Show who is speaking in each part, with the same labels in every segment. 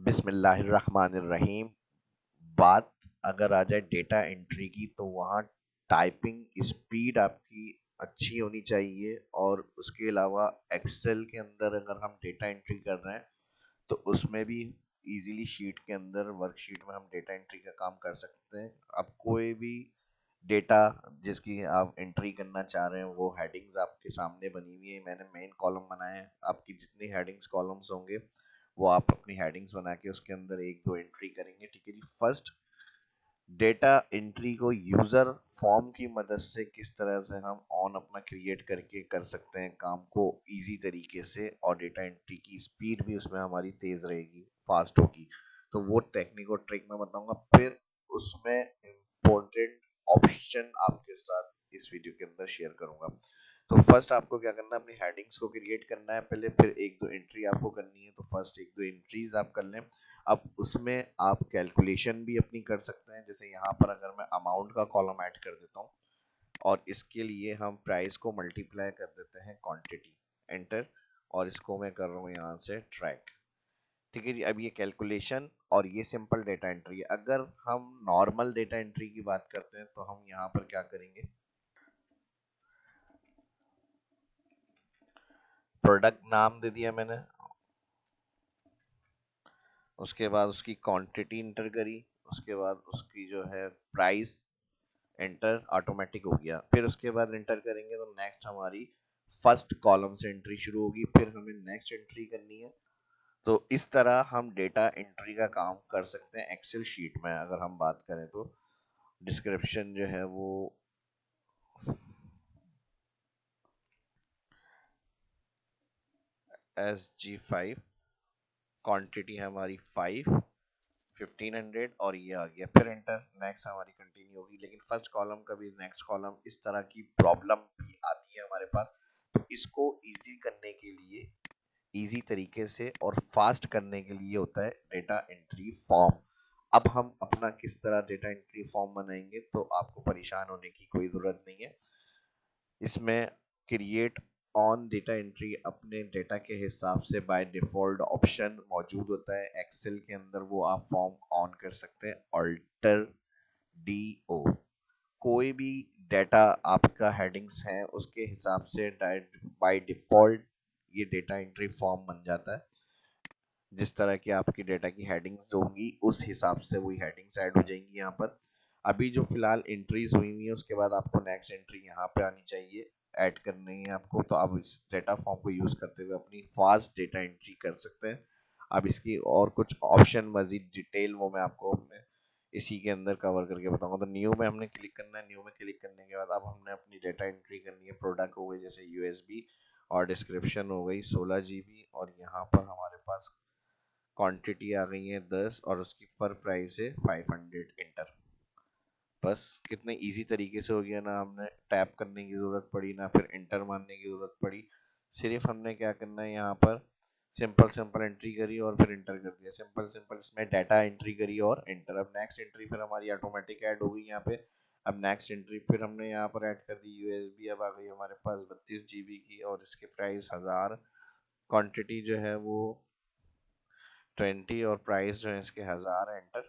Speaker 1: बिस्मिल्लाहिर्रहमानिर्रहीम। बात अगर आ जाए डेटा एंट्री की तो वहाँ टाइपिंग स्पीड आपकी अच्छी होनी चाहिए। और उसके अलावा एक्सेल के अंदर अगर हम डेटा एंट्री कर रहे हैं तो उसमें भी इजीली शीट के अंदर वर्कशीट में हम डेटा एंट्री का काम कर सकते हैं। अब कोई भी डेटा जिसकी आप एंट्री करना चाह रहे हैं वो हेडिंग्स आपके सामने बनी हुई है। मैंने मेन कॉलम बनाए हैं। आपकी जितनी हेडिंग्स कॉलम्स होंगे वो आप अपनी हेडिंग्स बना के उसके अंदर एक दो एंट्री करेंगे। ठीक है जी। फर्स्ट, डेटा एंट्री को यूजर फॉर्म की मदद से किस तरह से हम ऑन अपना क्रिएट करके कर सकते हैं काम को इजी तरीके से, और डेटा एंट्री की स्पीड भी उसमें हमारी तेज रहेगी, फास्ट होगी। तो वो टेक्निक और ट्रिक मैं बताऊंगा। फिर उसमें इम्पोर्टेंट ऑप्शन आपके साथ इस वीडियो के अंदर शेयर करूंगा। तो फर्स्ट आपको क्या करना है, अपनी हेडिंग्स को क्रिएट करना है पहले, फिर एक दो एंट्री आपको करनी है। तो फर्स्ट एक दो एंट्रीज आप कर लें। अब उसमें आप कैलकुलेशन भी अपनी कर सकते हैं। जैसे यहाँ पर अगर मैं अमाउंट का कॉलम ऐड कर देता हूँ और इसके लिए हम प्राइस को मल्टीप्लाई कर देते हैं क्वांटिटी, एंटर। और इसको मैं कर रहा हूँ यहाँ से ट्रैक। ठीक है जी। अब ये कैलकुलेशन और ये सिंपल डेटा एंट्री है। अगर हम नॉर्मल डेटा एंट्री की बात करते हैं तो हम यहाँ पर क्या करेंगे, प्रोडक्ट नाम दे दिया मैंने, उसके बाद उसकी क्वांटिटी इंटर करी, उसके बाद उसकी जो है प्राइस, एंटर, ऑटोमेटिक हो गया। फिर उसके बाद एंटर करेंगे तो नेक्स्ट हमारी फर्स्ट कॉलम से एंट्री शुरू होगी, फिर हमें नेक्स्ट एंट्री करनी है। तो इस तरह हम डेटा एंट्री का काम कर सकते हैं एक्सेल शीट में। अगर हम बात करें तो डिस्क्रिप्शन जो है वो SG5, क्वांटिटी है हमारी 1500 और ये आ गया। फिर एंटर, नेक्स्ट हमारी कंटिन्यू होगी। लेकिन फर्स्ट कॉलम का भी नेक्स्ट कॉलम इस तरह की प्रॉब्लम भी आती है हमारे पास। तो इसको इजी करने के लिए, इजी तरीके से और फास्ट करने के लिए होता है डेटा एंट्री फॉर्म। अब हम अपना किस तरह डेटा एंट्री फॉर्म बनाएंगे तो आपको परेशान होने की कोई जरूरत नहीं है। इसमें क्रिएट ऑन डेटा एंट्री अपने डेटा के हिसाब से बाय डिफॉल्ट ऑप्शन मौजूद होता है एक्सेल के अंदर, वो आप फॉर्म ऑन कर सकते हैं। ऑल्टर DO, कोई भी डेटा आपका हेडिंग्स है उसके हिसाब से बाय डिफॉल्ट ये डेटा एंट्री फॉर्म बन जाता है। जिस तरह की आपकी डेटा की हेडिंग्स होंगी उस हिसाब से वही हेडिंग्स ऐड हो जाएंगी यहाँ पर। अभी जो फिलहाल एंट्रीज हुई हुई है उसके बाद आपको नेक्स्ट एंट्री यहाँ पे आनी चाहिए, ऐड करनी है आपको। तो आप इस डेटा फॉर्म को यूज करते हुए अपनी फास्ट डेटा एंट्री कर सकते हैं। अब इसकी और कुछ ऑप्शन मजीद डिटेल वो मैं आपको अपने इसी के अंदर कवर करके बताऊंगा। तो न्यू में हमने क्लिक करना है। न्यू में क्लिक करने के बाद अब हमने अपनी डेटा एंट्री करनी है। प्रोडक्ट हो गई जैसे USB, और डिस्क्रिप्शन हो गई 16 GB, और यहाँ पर हमारे पास क्वांटिटी आ गई है 10 और उसकी पर प्राइस है 500, इंटर। बस कितने इजी तरीके से हो गया ना, हमने टैप करने की जरूरत पड़ी ना फिर इंटर मारने की जरूरत पड़ी। सिर्फ हमने क्या करना है, यहाँ पर सिंपल सिंपल एंट्री करी और फिर इंटर कर दिया। सिंपल सिंपल इसमें डाटा एंट्री करी और इंटर। अब नेक्स्ट एंट्री फिर हमारी ऑटोमेटिक ऐड हो गई यहाँ पे। अब नेक्स्ट एंट्री फिर हमने यहाँ पर ऐड कर दी USB। अब आ गई हमारे पास 32 GB की, और इसके प्राइस 1000, क्वांटिटी जो है वो 20, और प्राइस जो है इसके 1000, एंटर।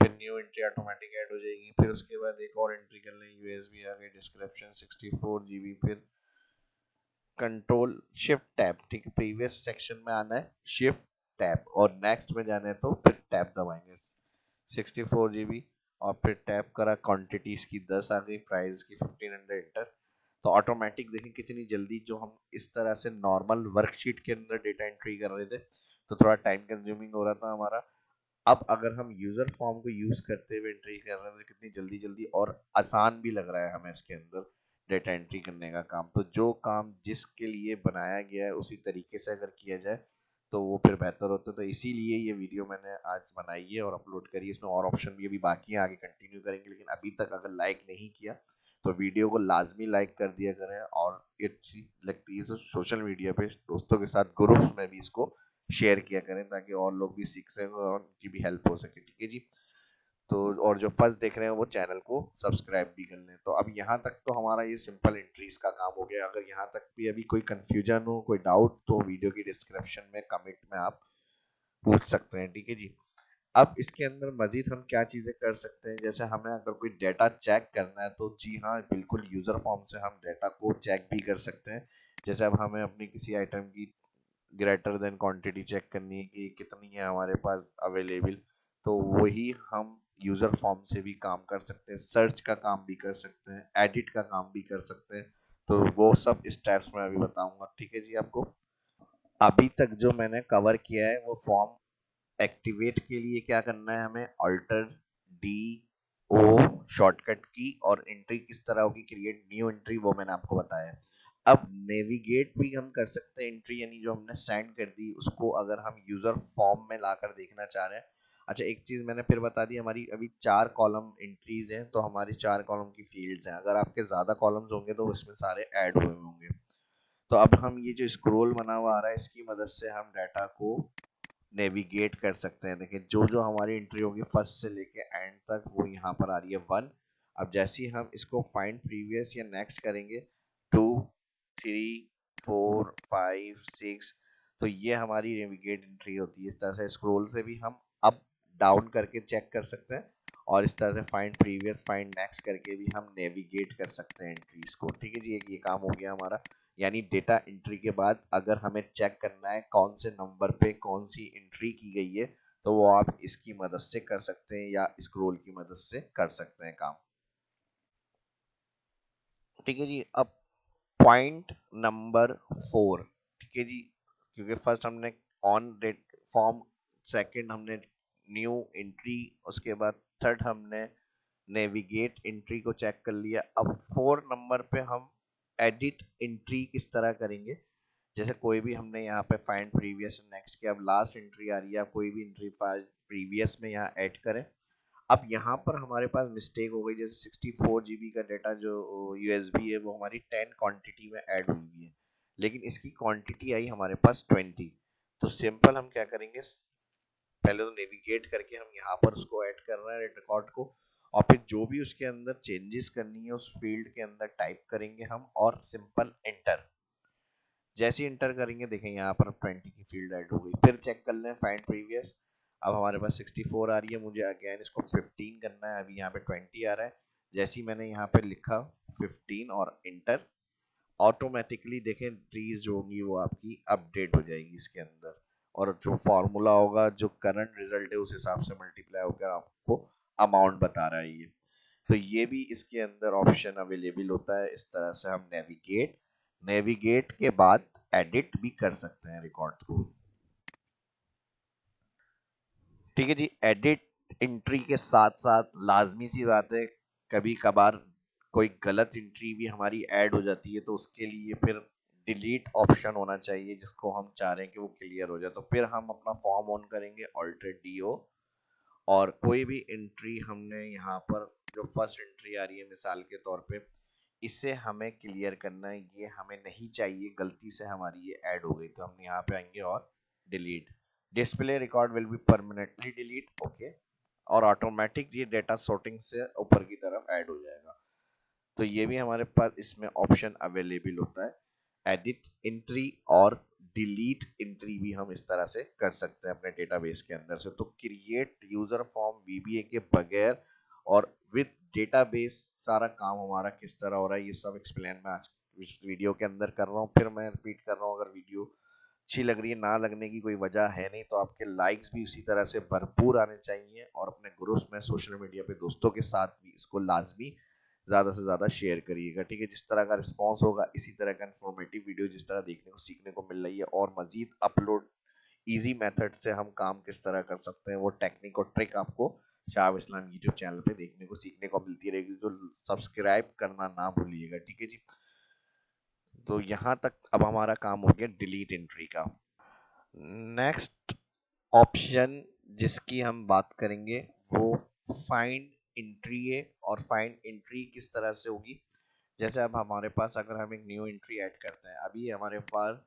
Speaker 1: फिर न्यू एंट्री ऑटोमेटिक ऐड हो जाएगी। फिर उसके बाद एक और एंट्री कर लें, USB आ गई, डिस्क्रिप्शन 64 GB, फिर कंट्रोल शिफ्ट टैब। ठीक है, प्रीवियस सेक्शन में आना है शिफ्ट टैब, और नेक्स्ट में जाना है तो फिर टैब दबाएंगे। 64 GB, और फिर टैब करा, क्वांटिटी इसकी 10 आ गई, प्राइस की 1500, एंटर। तो ऑटोमेटिक देखें कितनी जल्दी, जो हम इस तरह से नॉर्मल वर्कशीट के अंदर डेटा एंट्री कर रहे थे तो थोड़ा टाइम कंज्यूमिंग हो रहा था हमारा। अब अगर हम यूजर फॉर्म को यूज करते हुए एंट्री कर रहे हैं तो कितनी जल्दी जल्दी और आसान भी लग रहा है हमें इसके अंदर डेटा एंट्री करने का काम। तो जो काम जिसके लिए बनाया गया है उसी तरीके से अगर किया जाए तो वो फिर बेहतर होता है। तो इसीलिए ये वीडियो मैंने आज बनाई है और अपलोड करी है। इसमें और ऑप्शन भी अभी बाकी हैं, आगे कंटिन्यू करेंगे। लेकिन अभी तक अगर लाइक नहीं किया तो वीडियो को लाजमी लाइक कर दिया करें, और ये अच्छी लगती है तो सोशल मीडिया पे दोस्तों के साथ ग्रुप्स में भी इसको शेयर किया करें ताकि और लोग भी सीख सकें और उनकी भी हेल्प हो सके। ठीक है जी। तो और जो फर्स्ट देख रहे हैं वो चैनल को सब्सक्राइब भी कर लें। तो अब यहाँ तक तो हमारा ये सिंपल एंट्रीज का काम हो गया। अगर यहाँ तक भी अभी कोई कंफ्यूजन हो, कोई डाउट, तो वीडियो की डिस्क्रिप्शन में कमेंट में आप पूछ सकते हैं। ठीक है जी। अब इसके अंदर मजीद हम क्या चीजें कर सकते हैं, जैसे हमें अगर कोई डेटा चेक करना है तो जी हाँ बिल्कुल यूजर फॉर्म से हम डेटा को चेक भी कर सकते हैं। जैसे अब हमें अपनी किसी आइटम की ग्रेटर देन क्वांटिटी चेक करनी है कि कितनी है हमारे पास अवेलेबल, तो वही हम यूजर फॉर्म से भी काम कर सकते हैं, सर्च का काम भी कर सकते हैं, एडिट का काम भी कर सकते हैं। तो वो सब स्टेप्स मैं अभी बताऊंगा। ठीक है जी। आपको अभी तक जो मैंने कवर किया है वो फॉर्म एक्टिवेट के लिए क्या करना है, हमें अल्टर डी ओ शॉर्टकट की, और एंट्री किस तरह होगी, क्रिएट न्यू एंट्री, वो मैंने आपको बताया है। अब नेविगेट भी हम कर सकते हैं एंट्री, यानी जो हमने सेंड कर दी उसको अगर हम यूजर फॉर्म में लाकर देखना चाह रहे हैं। अच्छा एक चीज मैंने फिर बता दी, हमारी अभी 4 कॉलम एंट्रीज हैं, तो हमारी 4 कॉलम की फील्ड्स हैं। अगर आपके ज्यादा कॉलम्स होंगे तो इसमें सारे ऐड हुए होंगे। तो अब हम ये जो स्क्रोल बना हुआ आ रहा है इसकी मदद से हम डाटा को नेविगेट कर सकते हैं। देखिए जो जो हमारी एंट्री होगी फर्स्ट से लेके एंड तक वो यहाँ पर आ रही है 1। अब जैसे ही हम इसको फाइंड प्रीवियस या नेक्स्ट करेंगे 2 3 4 5 6, तो ये हमारी नेविगेट एंट्री होती है। इस तरह से स्क्रॉल से भी हम अप डाउन करके चेक कर सकते हैं, और इस तरह से फाइंड प्रीवियस फाइंड नेक्स्ट करके भी हम नेविगेट कर सकते हैं एंट्रीज को। ठीक है जी। एक ये काम हो गया हमारा। यानी डेटा एंट्री के बाद अगर हमें चेक करना है कौन से नंबर पे कौन सी एंट्री की गई है, तो वो आप इसकी मदद से कर सकते हैं या स्क्रॉल की मदद से कर सकते हैं काम। ठीक है जी। अब पॉइंट नंबर 4। ठीक है जी। क्योंकि फर्स्ट हमने ऑन डेट फॉर्म, सेकंड हमने न्यू एंट्री, उसके बाद थर्ड हमने नेविगेट एंट्री को चेक कर लिया। अब 4 नंबर पे हम एडिट एंट्री किस तरह करेंगे। जैसे कोई भी हमने यहाँ पे फाइंड प्रीवियस नेक्स्ट किया, अब लास्ट एंट्री आ रही है, कोई भी एंट्री प्रीवियस में यहाँ ऐड करें। अब यहाँ पर हमारे पास मिस्टेक हो गई, जैसे 64 GB का डाटा जो यूएसबी है वो हमारी 10 क्वांटिटी में ऐड हुई हुई है, लेकिन इसकी क्वांटिटी आई हमारे पास 20। तो सिंपल हम क्या करेंगे, पहले तो नेविगेट करके हम यहाँ पर उसको ऐड कर रहे हैं रिकॉर्ड को, और फिर जो भी उसके अंदर चेंजेस करनी है उस फील्ड के अंदर टाइप करेंगे हम, और सिंपल एंटर। जैसे ही इंटर करेंगे देखें यहाँ पर 20 की फील्ड ऐड हो गई। फिर चेक कर लें फाइंड प्रीवियस, अब हमारे पास 64 आ रही है, मुझे अगेन इसको 15 करना है, अभी यहाँ पे 20 आ रहा है। जैसे ही मैंने यहाँ पे लिखा 15 और इंटर, ऑटोमेटिकली देखें ट्रीज जो होंगी वो आपकी अपडेट हो जाएगी इसके अंदर, और जो फॉर्मूला होगा जो करंट रिजल्ट है उस हिसाब से मल्टीप्लाई होकर आपको अमाउंट बता रहा है ये। तो ये भी इसके अंदर ऑप्शन अवेलेबल होता है। इस तरह से हम नेविगेट, नेविगेट के बाद एडिट भी कर सकते हैं रिकॉर्ड को। ठीक है जी। एडिट एंट्री के साथ साथ लाजमी सी बात है, कभी कभार कोई गलत एंट्री भी हमारी ऐड हो जाती है, तो उसके लिए फिर डिलीट ऑप्शन होना चाहिए जिसको हम चाह रहे हैं कि वो क्लियर हो जाए। तो फिर हम अपना फॉर्म ऑन करेंगे अल्टर डीओ, और कोई भी एंट्री हमने यहाँ पर जो फर्स्ट एंट्री आ रही है मिसाल के तौर पे, इसे हमें क्लियर करना है, ये हमें नहीं चाहिए, गलती से हमारी ये ऐड हो गई, तो हम यहाँ पे आएंगे और delete. Display record will be permanently delete, okay, और ऑटोमेटिक ये डेटा सॉर्टिंग से ऊपर की तरफ ऐड हो जाएगा। तो ये भी हमारे पास इसमें ऑप्शन अवेलेबल होता है, एडिट एंट्री और डिलीट एंट्री भी हम इस तरह से कर सकते हैं अपने डेटाबेस के अंदर से। तो क्रिएट यूजर फॉर्म वीबीए के बगैर और विद डेटाबेस सारा काम हमारा किस तरह हो रहा है, ये सब एक्सप्लेन मैं आज इस वीडियो के अंदर कर रहा हूँ। फिर मैं रिपीट कर रहा हूँ, अगर वीडियो अच्छी लग रही है, ना लगने की कोई वजह है नहीं, तो आपके लाइक्स भी उसी तरह से भरपूर आने चाहिए, और अपने ग्रुप्स में सोशल मीडिया पे दोस्तों के साथ भी इसको लाजमी ज़्यादा से ज़्यादा शेयर करिएगा। ठीक है। जिस तरह का रिस्पॉन्स होगा इसी तरह का इन्फॉर्मेटिव वीडियो जिस तरह देखने को सीखने को मिल रही है, और मजीद अपलोड इजी मेथड से हम काम किस तरह कर सकते हैं वो टेक्निक और ट्रिक आपको शाह इस्लाम यूट्यूब चैनल पे देखने को सीखने को मिलती रहेगी। तो सब्सक्राइब करना ना भूलिएगा। ठीक है जी। तो यहाँ तक अब हमारा काम हो गया डिलीट एंट्री का। नेक्स्ट ऑप्शन जिसकी हम बात करेंगे वो फाइंड एंट्री है, और फाइंड एंट्री किस तरह से होगी। जैसे अब हमारे पास अगर हम एक न्यू एंट्री ऐड करते हैं, अभी हमारे पास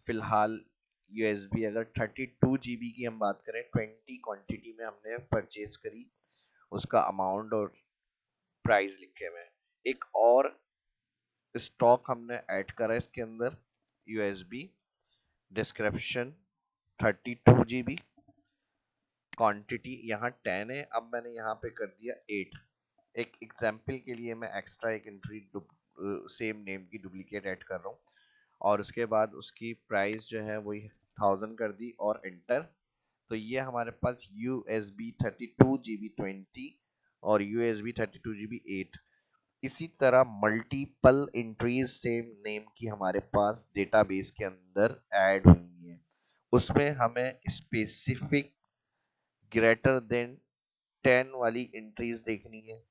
Speaker 1: फिलहाल यूएसबी अगर 32 GB की हम बात करें, 20 क्वांटिटी में हमने परचेज करी, उसका अमाउंट और प्राइस लिखे हुए हैं। एक और स्टॉक हमने ऐड करा इसके अंदर यूएसबी, डिस्क्रिप्शन 32 GB, क्वांटिटी यहाँ 10 है, अब मैंने यहाँ पे कर दिया 8। एक एग्जाम्पल के लिए मैं एक्स्ट्रा एक एंट्री सेम नेम की डुप्लीकेट ऐड कर रहा हूँ, और उसके बाद उसकी प्राइस जो है वही 1000 कर दी और एंटर। तो ये हमारे पास USB 32GB 20 और USB 32GB 8, इसी तरह मल्टीपल एंट्रीज सेम नेम की हमारे पास डेटाबेस के अंदर ऐड हुई हैं। उसमें हमें स्पेसिफिक ग्रेटर देन 10 वाली एंट्रीज देखनी है,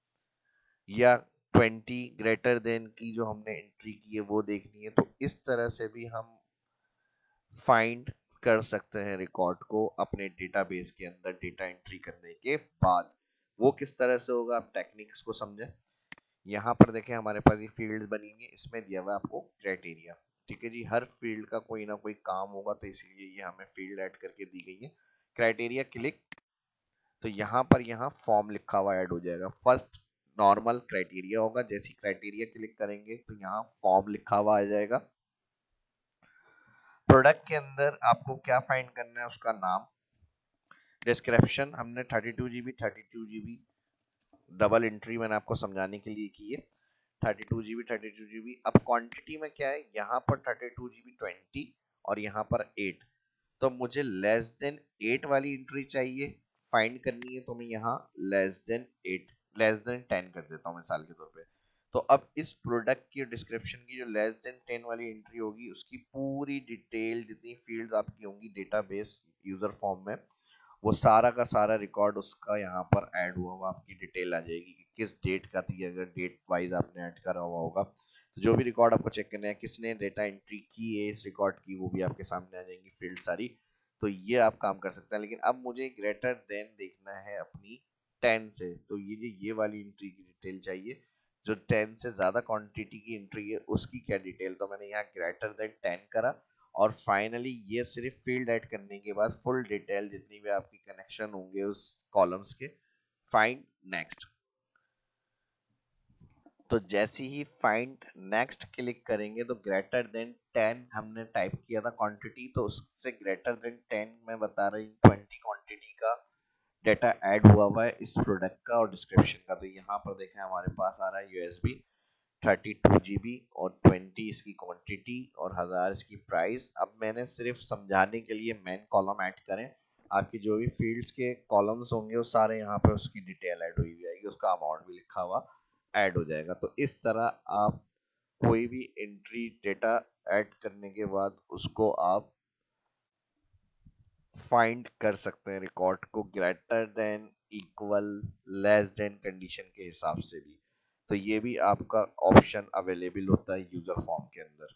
Speaker 1: या 20 ग्रेटर देन की जो हमने एंट्री की है वो देखनी है। तो इस तरह से भी हम फाइंड कर सकते हैं रिकॉर्ड को अपने डेटाबेस के अंदर डेटा एंट्री करने के बाद। वो किस तरह से होगा, आप टेक्निक्स को समझें। यहाँ पर देखें हमारे पास ये फील्ड बनी हुई है, इसमें दिया हुआ है आपको क्राइटेरिया। ठीक है जी, हर फील्ड का कोई ना कोई काम होगा, तो इसलिए ये हमें फील्ड ऐड करके दी गई है। क्राइटेरिया क्लिक, तो यहाँ पर यहाँ फॉर्म लिखा हुआ ऐड हो जाएगा। फर्स्ट नॉर्मल क्राइटेरिया होगा, जैसे क्राइटेरिया क्लिक करेंगे तो यहाँ फॉर्म लिखा हुआ आ जाएगा। प्रोडक्ट के अंदर आपको क्या फाइंड करना है, उसका नाम। डिस्क्रिप्शन हमने 32GB डबल एंट्री मैंने आपको समझाने के लिए की है, 32GB। अब क्वांटिटी में क्या है, यहाँ पर 32GB 20 और यहाँ पर 8। तो मुझे लेस देन 8 वाली एंट्री चाहिए, फाइंड करनी है, तो मैं यहाँ लेस देन 10 कर देता हूँ मिसाल के तौर पे। तो अब इस प्रोडक्ट की डिस्क्रिप्शन की जो लेस देन 10 वाली एंट्री होगी, उसकी पूरी डिटेल जितनी फील्ड्स आपकी होंगी डेटाबेस यूजर फॉर्म में, वो सारा का सारा रिकॉर्ड उसका यहाँ पर ऐड हुआ हुआ आपकी डिटेल आ जाएगी कि किस डेट का थी, अगर डेट वाइज आपने ऐड करा हुआ होगा। तो जो भी रिकॉर्ड आपको चेक करना है, किसने डेटा एंट्री की है इस रिकॉर्ड की, वो भी आपके सामने आ जाएंगी फील्ड सारी। तो ये आप काम कर सकते हैं। लेकिन अब मुझे ग्रेटर देन देखना है अपनी 10 से, तो ये वाली एंट्री की डिटेल चाहिए। जो 10 से ज्यादा क्वांटिटी की एंट्री है उसकी क्या डिटेल, तो मैंने यहाँ ग्रेटर देन 10 करा। और फाइनली ये सिर्फ फील्ड ऐड करने के बाद फुल डिटेल जितनी भी आपकी कनेक्शन होंगे उस कॉलम्स के, फाइंड नेक्स्ट। तो जैसे ही फाइंड नेक्स्ट क्लिक करेंगे तो ग्रेटर देन 10 हमने टाइप किया था क्वांटिटी, तो उससे ग्रेटर देन 10 मैं बता रही हूँ 20 क्वांटिटी का डेटा ऐड हुआ हुआ है इस प्रोडक्ट का और डिस्क्रिप्शन का। तो यहाँ पर देखें हमारे पास आ रहा है USB 32GB और 20 इसकी क्वांटिटी और 1000 इसकी प्राइस। अब मैंने सिर्फ समझाने के लिए मेन कॉलम ऐड करें, आपकी जो भी फील्ड्स के कॉलम्स होंगे वो सारे यहाँ पे उसकी डिटेल ऐड हुई जाएगी, उसका अमाउंट भी लिखा हुआ ऐड हो जाएगा। तो इस तरह आप कोई भी एंट्री डेटा ऐड करने के बाद उसको आप फाइंड कर सकते हैं रिकॉर्ड को greater than, equal, less than condition के हिसाब से भी। तो ये भी आपका ऑप्शन अवेलेबल होता है यूजर फॉर्म के अंदर।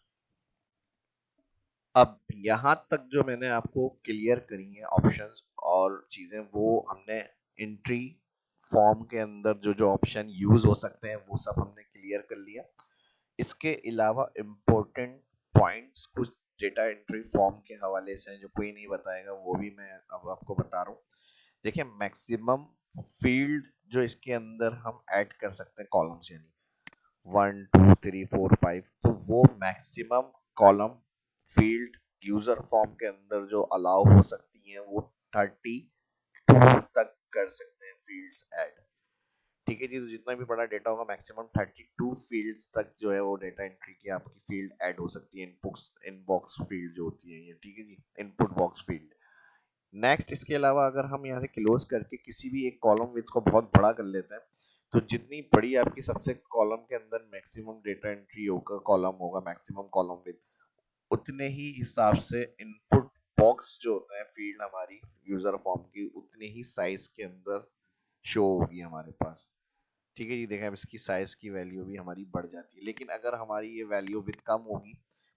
Speaker 1: अब यहाँ तक जो मैंने आपको क्लियर करी है ऑप्शंस और चीजें, वो हमने एंट्री फॉर्म के अंदर जो जो ऑप्शन यूज हो सकते हैं वो सब हमने क्लियर कर लिया। इसके अलावा इम्पोर्टेंट पॉइंट्स कुछ डेटा एंट्री फॉर्म के हवाले से जो कोई नहीं बताएगा, वो भी मैं अब आपको बता रहा हूँ। देखिए मैक्सिमम फील्ड जो इसके अंदर हम ऐड कर सकते हैं कॉलम्स, यानी 1 2 3 4 5, तो वो maximum column field user form के अंदर जो अलाउ हो सकती हैं वो 32 तक कर सकते हैं फील्ड्स ऐड। ठीक है जी, तो जितना भी बड़ा डेटा होगा मैक्सिमम 32 फील्ड्स तक जो है वो डेटा एंट्री की आपकी फील्ड ऐड हो सकती है। इनबॉक्स फील्ड जो होती है ये, ठीक है जी, इनपुट बॉक्स फील्ड। नेक्स्ट इसके अलावा अगर हम यहाँ से क्लोज करके किसी भी एक कॉलम विड्थ को बहुत बड़ा कर लेते हैं, तो जितनी बड़ी आपकी सबसे कॉलम के अंदर मैक्सिमम डेटा एंट्री होगा, कॉलम होगा मैक्सिमम कॉलम विड्थ, उतने ही हिसाब से इनपुट बॉक्स जो होता है फील्ड हमारी यूजर फॉर्म की, उतने ही साइज के अंदर शो होगी हमारे पास। ठीक है जी, देखें अब इसकी साइज की वैल्यू भी हमारी बढ़ जाती है। लेकिन अगर हमारी ये वैल्यू विद कम होगी,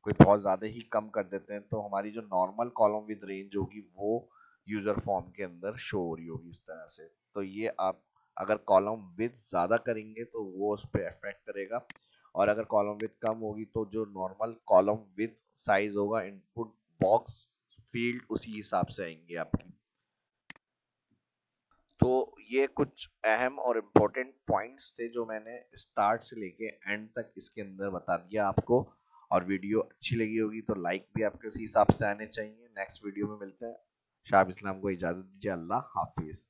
Speaker 1: कोई बहुत ज़्यादा ही कम कर देते हैं, तो हमारी जो नॉर्मल कॉलम विद रेंज होगी वो यूज़र फॉर्म के अंदर शो हो रही होगी इस तरह से। तो ये आप अगर कॉलम विद ज़्यादा करेंगे तो वो उस पर अफेक्ट करेगा, और अगर कॉलम विद कम होगी तो जो नॉर्मल कॉलम विद साइज होगा इनपुट बॉक्स फील्ड उसी हिसाब से आएंगे आपकी। तो ये कुछ अहम और इम्पोर्टेंट पॉइंट्स थे जो मैंने स्टार्ट से लेके एंड तक इसके अंदर बता दिया आपको। और वीडियो अच्छी लगी होगी तो लाइक भी आपके उसी हिसाब से आने चाहिए। नेक्स्ट वीडियो में मिलते हैं। शाह इस्लाम को इजाजत दीजिए। अल्लाह हाफिज।